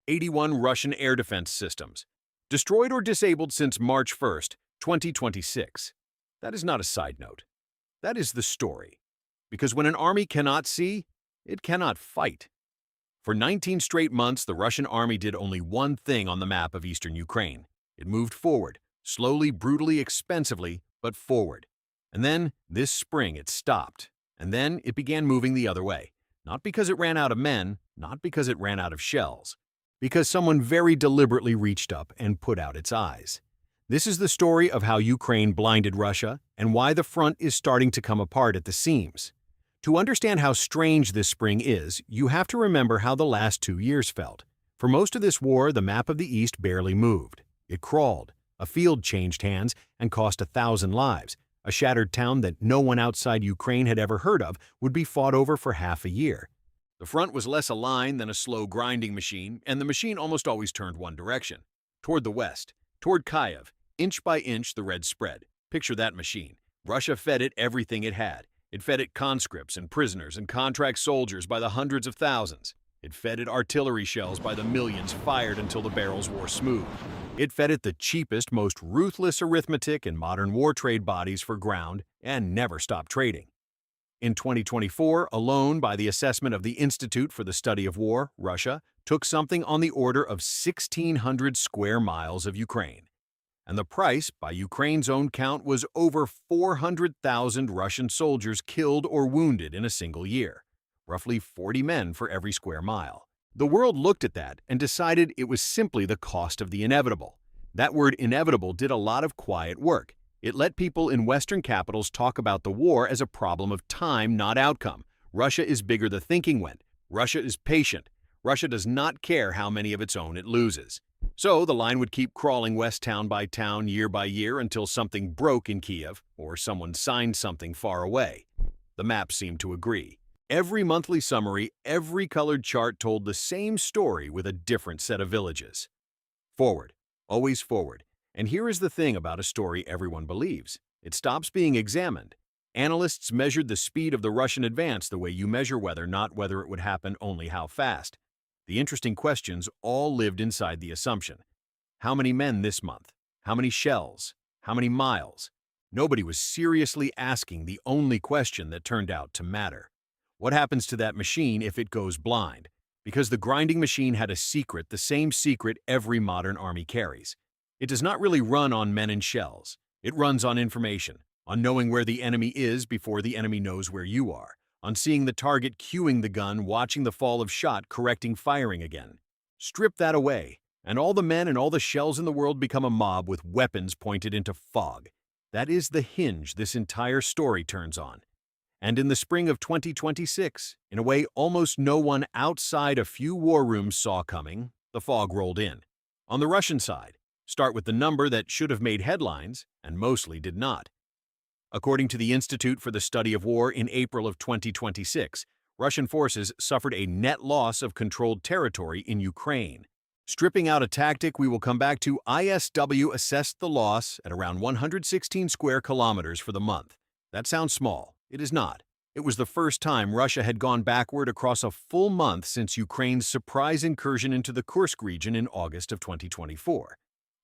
81 Russian air defense systems, destroyed or disabled since March 1st, 2026. That is not a side note. That is the story. Because when an army cannot see, it cannot fight. For 19 straight months, the Russian army did only one thing on the map of eastern Ukraine. It moved forward, slowly, brutally, expensively, but forward. And then, this spring, it stopped. And then it began moving the other way. Not because it ran out of men, not because it ran out of shells. Because someone very deliberately reached up and put out its eyes. This is the story of how Ukraine blinded Russia and why the front is starting to come apart at the seams. To understand how strange this spring is, you have to remember how the last 2 years felt. For most of this war, the map of the East barely moved. It crawled. A field changed hands and cost 1,000 lives. A shattered town that no one outside Ukraine had ever heard of would be fought over for half a year. The front was less a line than a slow grinding machine, and the machine almost always turned one direction. Toward the west, toward Kyiv. Inch by inch, the red spread. Picture that machine. Russia fed it everything it had. It fed it conscripts and prisoners and contract soldiers by the hundreds of thousands. It fed it artillery shells by the millions fired until the barrels wore smooth. It fed it the cheapest, most ruthless arithmetic in modern war trade bodies for ground and never stopped trading. In 2024 alone, by the assessment of the Institute for the Study of War, Russia took something on the order of 1,600 square miles of Ukraine. And the price, by Ukraine's own count, was over 400,000 Russian soldiers killed or wounded in a single year, roughly 40 men for every square mile. The world looked at that and decided it was simply the cost of the inevitable. That word inevitable did a lot of quiet work. It let people in Western capitals talk about the war as a problem of time, not outcome. Russia is bigger, the thinking went. Russia is patient. Russia does not care how many of its own it loses. So the line would keep crawling west town by town, year by year, until something broke in Kyiv or someone signed something far away. The map seemed to agree. Every monthly summary, every colored chart told the same story with a different set of villages. Forward, always forward. And here is the thing about a story everyone believes. It stops being examined. Analysts measured the speed of the Russian advance the way you measure weather, not whether it would happen, only how fast. The interesting questions all lived inside the assumption. How many men this month? How many shells? How many miles? Nobody was seriously asking the only question that turned out to matter. What happens to that machine if it goes blind? Because the grinding machine had a secret, the same secret every modern army carries. It does not really run on men and shells. It runs on information, on knowing where the enemy is before the enemy knows where you are, on seeing the target, cueing the gun, watching the fall of shot, correcting firing again. Strip that away, and all the men and all the shells in the world become a mob with weapons pointed into fog. That is the hinge this entire story turns on. And in the spring of 2026, in a way almost no one outside a few war rooms saw coming, the fog rolled in. On the Russian side, start with the number that should have made headlines and mostly did not. According to the Institute for the Study of War, in April of 2026, Russian forces suffered a net loss of controlled territory in Ukraine. Stripping out a tactic we will come back to, ISW assessed the loss at around 116 square kilometers for the month. That sounds small. It is not. It was the first time Russia had gone backward across a full month since Ukraine's surprise incursion into the Kursk region in August of 2024.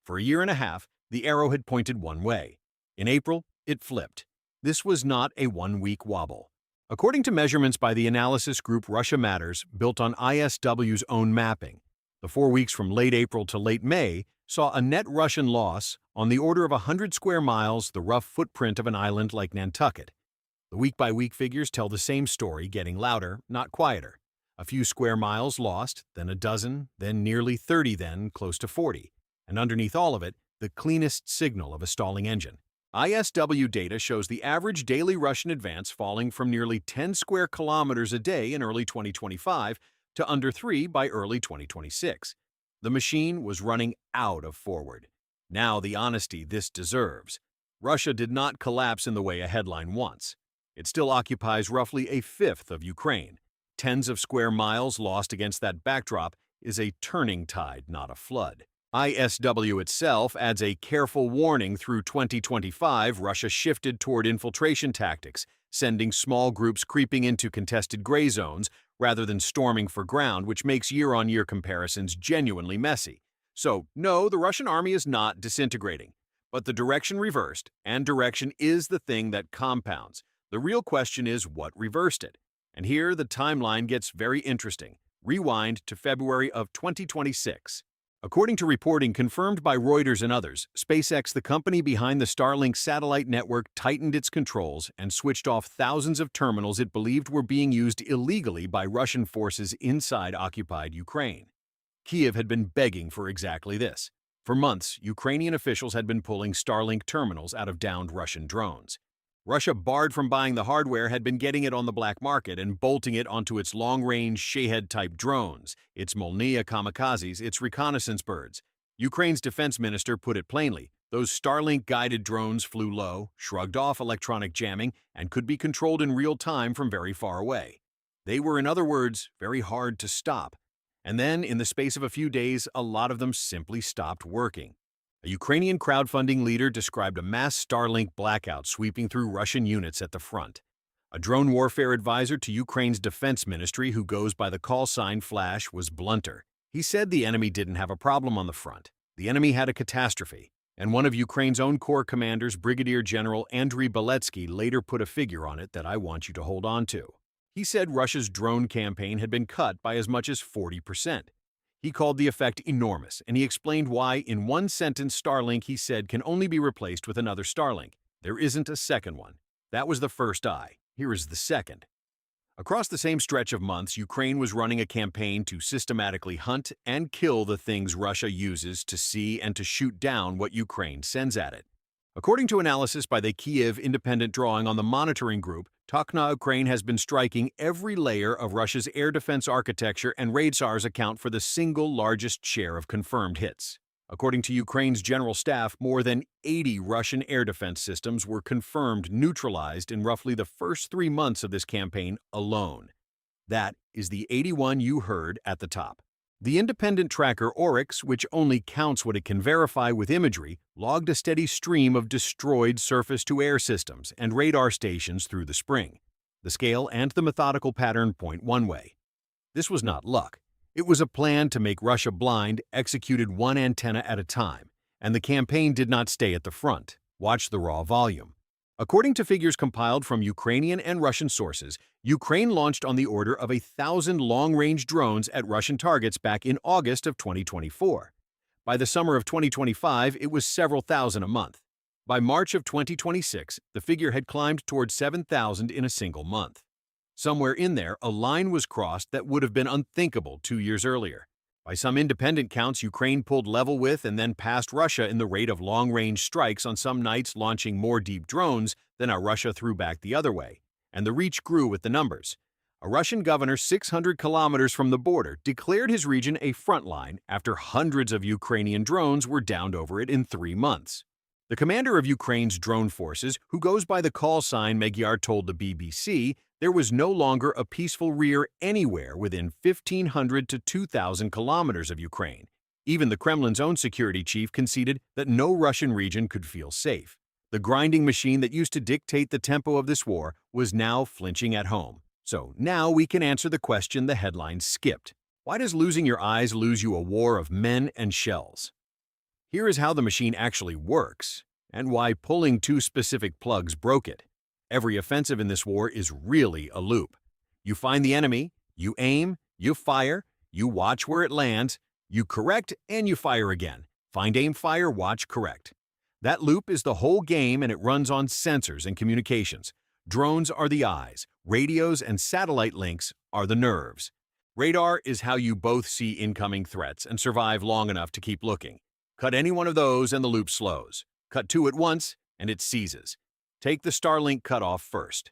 For a year and a half, the arrow had pointed one way. In April, it flipped. This was not a one-week wobble. According to measurements by the analysis group Russia Matters, built on ISW's own mapping, the 4 weeks from late April to late May saw a net Russian loss on the order of 100 square miles, the rough footprint of an island like Nantucket. The week-by-week figures tell the same story, getting louder, not quieter. A few square miles lost, then a dozen, then nearly 30, then close to 40. And underneath all of it, the cleanest signal of a stalling engine. ISW data shows the average daily Russian advance falling from nearly 10 square kilometers a day in early 2025 to under 3 by early 2026. The machine was running out of forward. Now the honesty this deserves. Russia did not collapse in the way a headline wants. It still occupies roughly a fifth of Ukraine. Tens of square miles lost against that backdrop is a turning tide, not a flood. ISW itself adds a careful warning through 2025 Russia shifted toward infiltration tactics, sending small groups creeping into contested gray zones rather than storming for ground, which makes year-on-year comparisons genuinely messy. So, no, the Russian army is not disintegrating. But the direction reversed, and direction is the thing that compounds. The real question is what reversed it. And here the timeline gets very interesting. Rewind to February of 2026. According to reporting confirmed by Reuters and others, SpaceX, the company behind the Starlink satellite network, tightened its controls and switched off thousands of terminals it believed were being used illegally by Russian forces inside occupied Ukraine. Kyiv had been begging for exactly this. For months, Ukrainian officials had been pulling Starlink terminals out of downed Russian drones. Russia, barred from buying the hardware, had been getting it on the black market and bolting it onto its long-range Shahed-type drones, its Molniya kamikazes, its reconnaissance birds. Ukraine's defense minister put it plainly: those Starlink-guided drones flew low, shrugged off electronic jamming, and could be controlled in real time from very far away. They were, in other words, very hard to stop. And then, in the space of a few days, a lot of them simply stopped working. A Ukrainian crowdfunding leader described a mass Starlink blackout sweeping through Russian units at the front. A drone warfare advisor to Ukraine's defense ministry, who goes by the call sign Flash, was blunter. He said the enemy didn't have a problem on the front. The enemy had a catastrophe. And one of Ukraine's own corps commanders, Brigadier General Andriy Beletsky, later put a figure on it that I want you to hold on to. He said Russia's drone campaign had been cut by as much as 40%. He called the effect enormous, and he explained why, in one sentence, Starlink, he said, can only be replaced with another Starlink. There isn't a second one. That was the first eye. Here is the second. Across the same stretch of months, Ukraine was running a campaign to systematically hunt and kill the things Russia uses to see and to shoot down what Ukraine sends at it. According to analysis by the Kyiv Independent Drawing on the monitoring group, Takhna Ukraine has been striking every layer of Russia's air defense architecture, and radars account for the single largest share of confirmed hits. According to Ukraine's general staff, more than 80 Russian air defense systems were confirmed neutralized in roughly the first 3 months of this campaign alone. That is the 81 you heard at the top. The independent tracker Oryx, which only counts what it can verify with imagery, logged a steady stream of destroyed surface-to-air systems and radar stations through the spring. The scale and the methodical pattern point one way. This was not luck. It was a plan to make Russia blind, executed one antenna at a time, and the campaign did not stay at the front. Watch the raw volume. According to figures compiled from Ukrainian and Russian sources, Ukraine launched on the order of 1,000 long-range drones at Russian targets back in August of 2024. By the summer of 2025, it was several thousand a month. By March of 2026, the figure had climbed toward 7,000 in a single month. Somewhere in there, a line was crossed that would have been unthinkable 2 years earlier. By some independent counts, Ukraine pulled level with and then passed Russia in the rate of long-range strikes on some nights, launching more deep drones than our Russia threw back the other way. And the reach grew with the numbers. A Russian governor 600 kilometers from the border declared his region a front line after hundreds of Ukrainian drones were downed over it in 3 months. The commander of Ukraine's drone forces, who goes by the call sign Magyar, told the BBC there was no longer a peaceful rear anywhere within 1,500 to 2,000 kilometers of Ukraine. Even the Kremlin's own security chief conceded that no Russian region could feel safe. The grinding machine that used to dictate the tempo of this war was now flinching at home. So now we can answer the question the headline skipped. Why does losing your eyes lose you a war of men and shells? Here is how the machine actually works, and why pulling 2 specific plugs broke it. Every offensive in this war is really a loop. You find the enemy, you aim, you fire, you watch where it lands, you correct, and you fire again. Find, aim, fire, watch, correct. That loop is the whole game, and it runs on sensors and communications. Drones are the eyes, radios and satellite links are the nerves. Radar is how you both see incoming threats and survive long enough to keep looking. Cut any one of those and the loop slows. Cut 2 at once and it seizes. Take the Starlink cutoff first.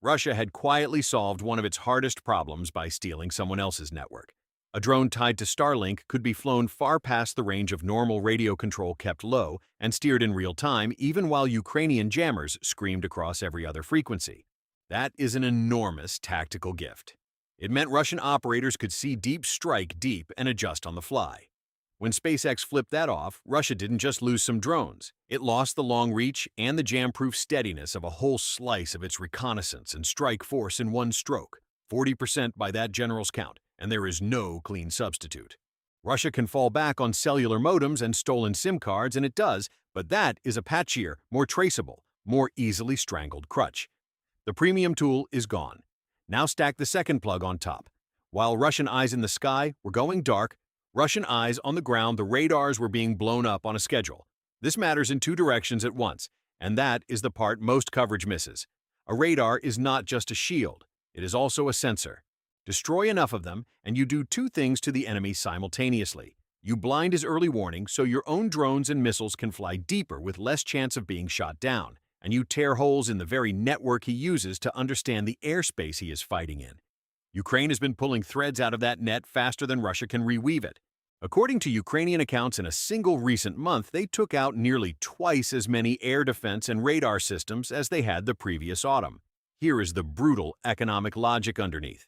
Russia had quietly solved one of its hardest problems by stealing someone else's network. A drone tied to Starlink could be flown far past the range of normal radio control, kept low, and steered in real time even while Ukrainian jammers screamed across every other frequency. That is an enormous tactical gift. It meant Russian operators could see deep, strike deep, and adjust on the fly. When SpaceX flipped that off, Russia didn't just lose some drones. It lost the long reach and the jam-proof steadiness of a whole slice of its reconnaissance and strike force in one stroke, 40% by that general's count, and there is no clean substitute. Russia can fall back on cellular modems and stolen SIM cards, and it does, but that is a patchier, more traceable, more easily strangled crutch. The premium tool is gone. Now stack the second plug on top. While Russian eyes in the sky were going dark, Russian eyes on the ground, the radars were being blown up on a schedule. This matters in two directions at once, and that is the part most coverage misses. A radar is not just a shield, it is also a sensor. Destroy enough of them, and you do two things to the enemy simultaneously. You blind his early warning so your own drones and missiles can fly deeper with less chance of being shot down, and you tear holes in the very network he uses to understand the airspace he is fighting in. Ukraine has been pulling threads out of that net faster than Russia can reweave it. According to Ukrainian accounts, in a single recent month, they took out nearly twice as many air defense and radar systems as they had the previous autumn. Here is the brutal economic logic underneath.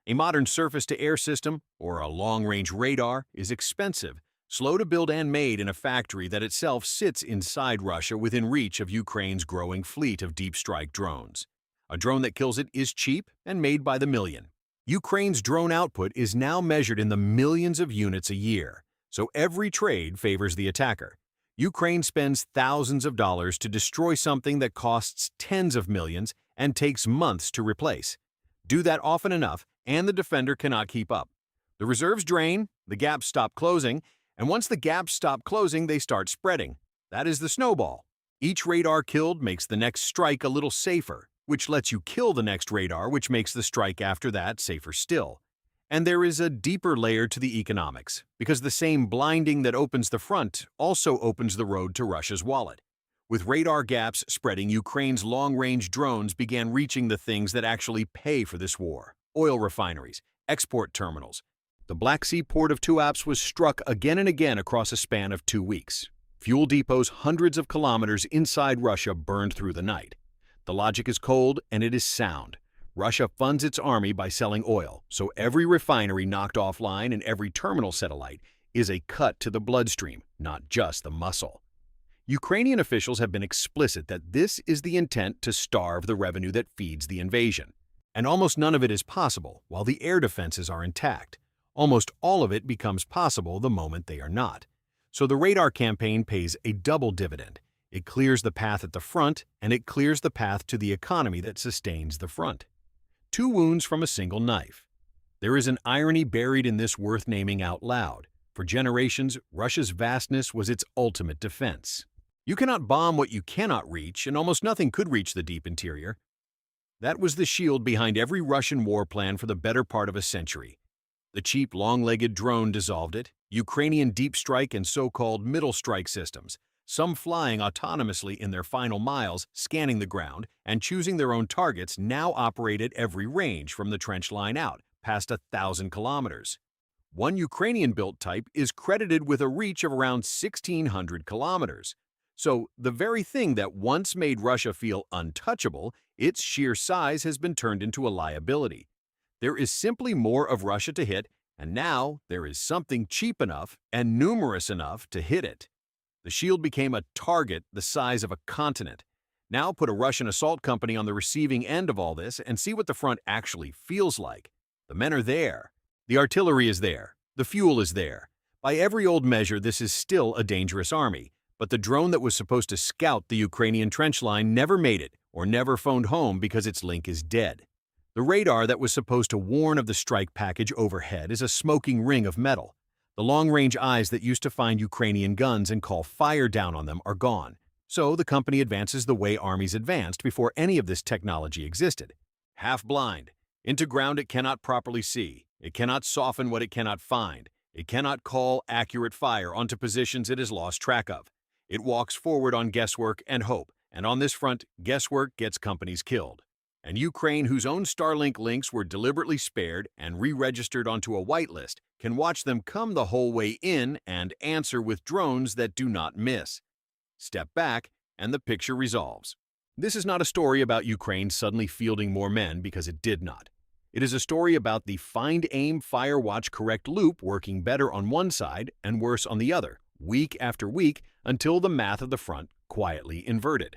A modern surface-to-air system, or a long-range radar, is expensive, slow to build and made in a factory that itself sits inside Russia within reach of Ukraine's growing fleet of deep-strike drones. A drone that kills it is cheap and made by the million. Ukraine's drone output is now measured in the millions of units a year, so every trade favors the attacker. Ukraine spends thousands of dollars to destroy something that costs tens of millions and takes months to replace. Do that often enough, and the defender cannot keep up. The reserves drain, the gaps stop closing, and once the gaps stop closing, they start spreading. That is the snowball. Each radar killed makes the next strike a little safer, which lets you kill the next radar, which makes the strike after that safer still. And there is a deeper layer to the economics, because the same blinding that opens the front also opens the road to Russia's wallet. With radar gaps spreading, Ukraine's long-range drones began reaching the things that actually pay for this war: oil refineries, export terminals. The Black Sea port of Tuapse was struck again and again across a span of 2 weeks. Fuel depots hundreds of kilometers inside Russia burned through the night. The logic is cold, and it is sound. Russia funds its army by selling oil, so every refinery knocked offline and every terminal set alight is a cut to the bloodstream, not just the muscle. Ukrainian officials have been explicit that this is the intent to starve the revenue that feeds the invasion. And almost none of it is possible while the air defenses are intact. Almost all of it becomes possible the moment they are not. So the radar campaign pays a double dividend. It clears the path at the front, and it clears the path to the economy that sustains the front. Two wounds from a single knife. There is an irony buried in this worth naming out loud. For generations, Russia's vastness was its ultimate defense. You cannot bomb what you cannot reach, and almost nothing could reach the deep interior. That was the shield behind every Russian war plan for the better part of a century. The cheap, long-legged drone dissolved it. Ukrainian deep strike and so-called middle strike systems, some flying autonomously in their final miles, scanning the ground, and choosing their own targets, now operate at every range from the trench line out, past 1,000 kilometers. One Ukrainian-built type is credited with a reach of around 1,600 kilometers. So the very thing that once made Russia feel untouchable, its sheer size has been turned into a liability. There is simply more of Russia to hit, and now there is something cheap enough and numerous enough to hit it. The shield became a target the size of a continent. Now put a Russian assault company on the receiving end of all this and see what the front actually feels like. The men are there. The artillery is there. The fuel is there. By every old measure, this is still a dangerous army. But the drone that was supposed to scout the Ukrainian trench line never made it or never phoned home because its link is dead. The radar that was supposed to warn of the strike package overhead is a smoking ring of metal. The long-range eyes that used to find Ukrainian guns and call fire down on them are gone. So the company advances the way armies advanced before any of this technology existed. Half blind. Into ground it cannot properly see. It cannot soften what it cannot find. It cannot call accurate fire onto positions it has lost track of. It walks forward on guesswork and hope, and on this front, guesswork gets companies killed. And Ukraine, whose own Starlink links were deliberately spared and re-registered onto a whitelist, can watch them come the whole way in and answer with drones that do not miss. Step back, and the picture resolves. This is not a story about Ukraine suddenly fielding more men because it did not. It is a story about the find, aim, fire, watch, correct loop working better on one side and worse on the other, week after week, until the math of the front quietly inverted.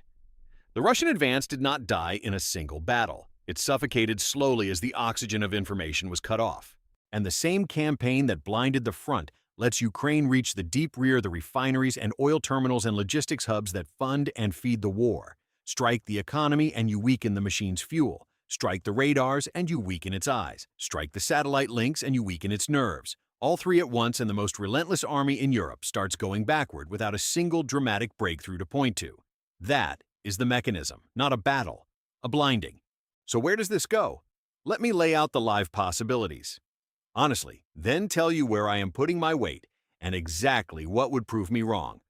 The Russian advance did not die in a single battle. It suffocated slowly as the oxygen of information was cut off. And the same campaign that blinded the front lets Ukraine reach the deep rear of the refineries and oil terminals and logistics hubs that fund and feed the war. Strike the economy and you weaken the machine's fuel. Strike the radars and you weaken its eyes. Strike the satellite links and you weaken its nerves. All three at once, and the most relentless army in Europe starts going backward without a single dramatic breakthrough to point to. That is the mechanism, not a battle, a blinding. So where does this go? Let me lay out the live possibilities. Honestly, then tell you where I am putting my weight and exactly what would prove me wrong.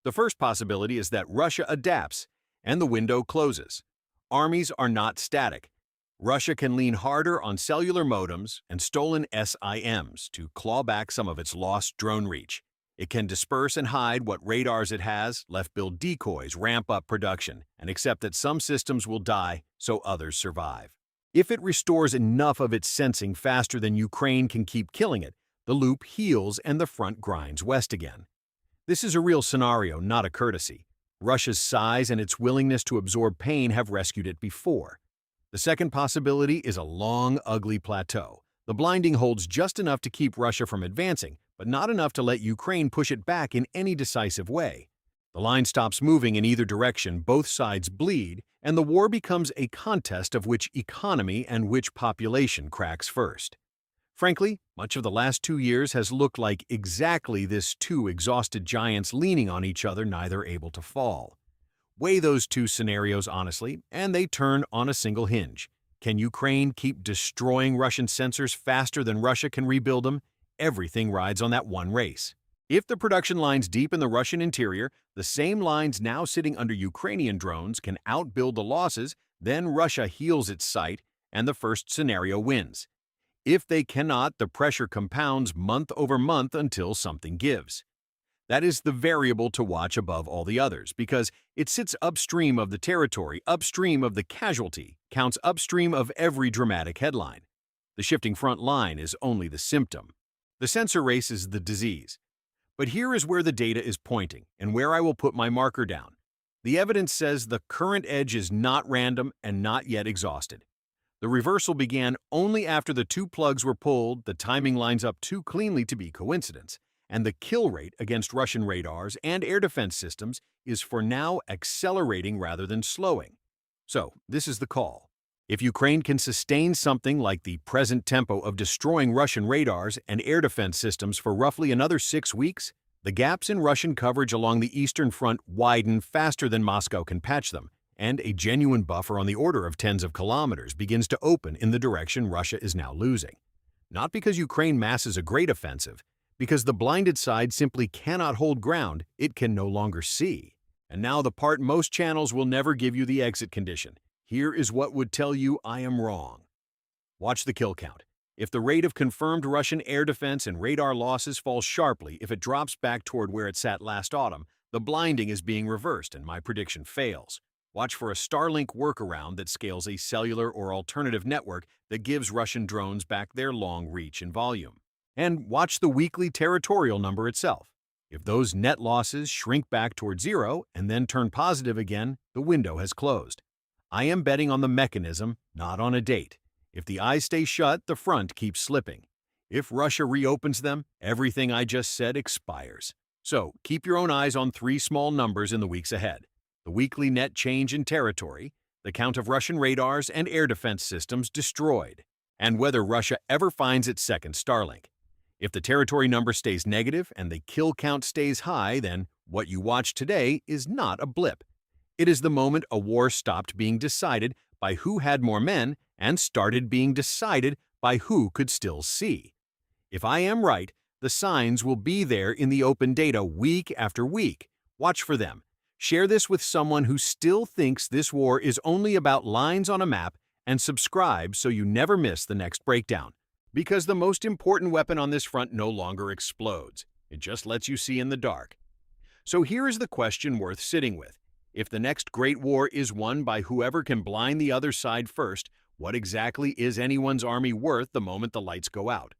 The first possibility is that Russia adapts and the window closes. Armies are not static. Russia can lean harder on cellular modems and stolen SIMs to claw back some of its lost drone reach. It can disperse and hide what radars it has, left build decoys, ramp up production, and accept that some systems will die so others survive. If it restores enough of its sensing faster than Ukraine can keep killing it, the loop heals and the front grinds west again. This is a real scenario, not a courtesy. Russia's size and its willingness to absorb pain have rescued it before. The second possibility is a long, ugly plateau. The blinding holds just enough to keep Russia from advancing, but not enough to let Ukraine push it back in any decisive way. The line stops moving in either direction, both sides bleed, and the war becomes a contest of which economy and which population cracks first. Frankly, much of the last 2 years has looked like exactly this, two exhausted giants leaning on each other, neither able to fall. Weigh those two scenarios honestly, and they turn on a single hinge. Can Ukraine keep destroying Russian sensors faster than Russia can rebuild them? Everything rides on that one race. If the production lines deep in the Russian interior, the same lines now sitting under Ukrainian drones, can outbuild the losses, then Russia heals its sight and the first scenario wins. If they cannot, the pressure compounds month over month until something gives. That is the variable to watch above all the others, because it sits upstream of the territory, upstream of the casualty, counts upstream of every dramatic headline. The shifting front line is only the symptom. The sensor race is the disease. But here is where the data is pointing, and where I will put my marker down. The evidence says the current edge is not random and not yet exhausted. The reversal began only after the two plugs were pulled, the timing lines up too cleanly to be coincidence, and the kill rate against Russian radars and air defense systems is for now accelerating rather than slowing. So, this is the call. If Ukraine can sustain something like the present tempo of destroying Russian radars and air defense systems for roughly another 6 weeks, the gaps in Russian coverage along the Eastern Front widen faster than Moscow can patch them, and a genuine buffer on the order of tens of kilometers begins to open in the direction Russia is now losing. Not because Ukraine masses a great offensive, because the blinded side simply cannot hold ground it can no longer see. And now the part most channels will never give you the exit condition. Here is what would tell you I am wrong. Watch the kill count. If the rate of confirmed Russian air defense and radar losses falls sharply, if it drops back toward where it sat last autumn, the blinding is being reversed and my prediction fails. Watch for a Starlink workaround that scales a cellular or alternative network that gives Russian drones back their long reach and volume. And watch the weekly territorial number itself. If those net losses shrink back toward zero and then turn positive again, the window has closed. I am betting on the mechanism, not on a date. If the eyes stay shut, the front keeps slipping. If Russia reopens them, everything I just said expires. So keep your own eyes on 3 small numbers in the weeks ahead. The weekly net change in territory, the count of Russian radars and air defense systems destroyed, and whether Russia ever finds its second Starlink. If the territory number stays negative and the kill count stays high, then what you watch today is not a blip. It is the moment a war stopped being decided by who had more men and started being decided by who could still see. If I am right, the signs will be there in the open data week after week. Watch for them. Share this with someone who still thinks this war is only about lines on a map, and subscribe so you never miss the next breakdown. Because the most important weapon on this front no longer explodes. It just lets you see in the dark. So here is the question worth sitting with. If the next great war is won by whoever can blind the other side first, What exactly is anyone's army worth the moment the lights go out?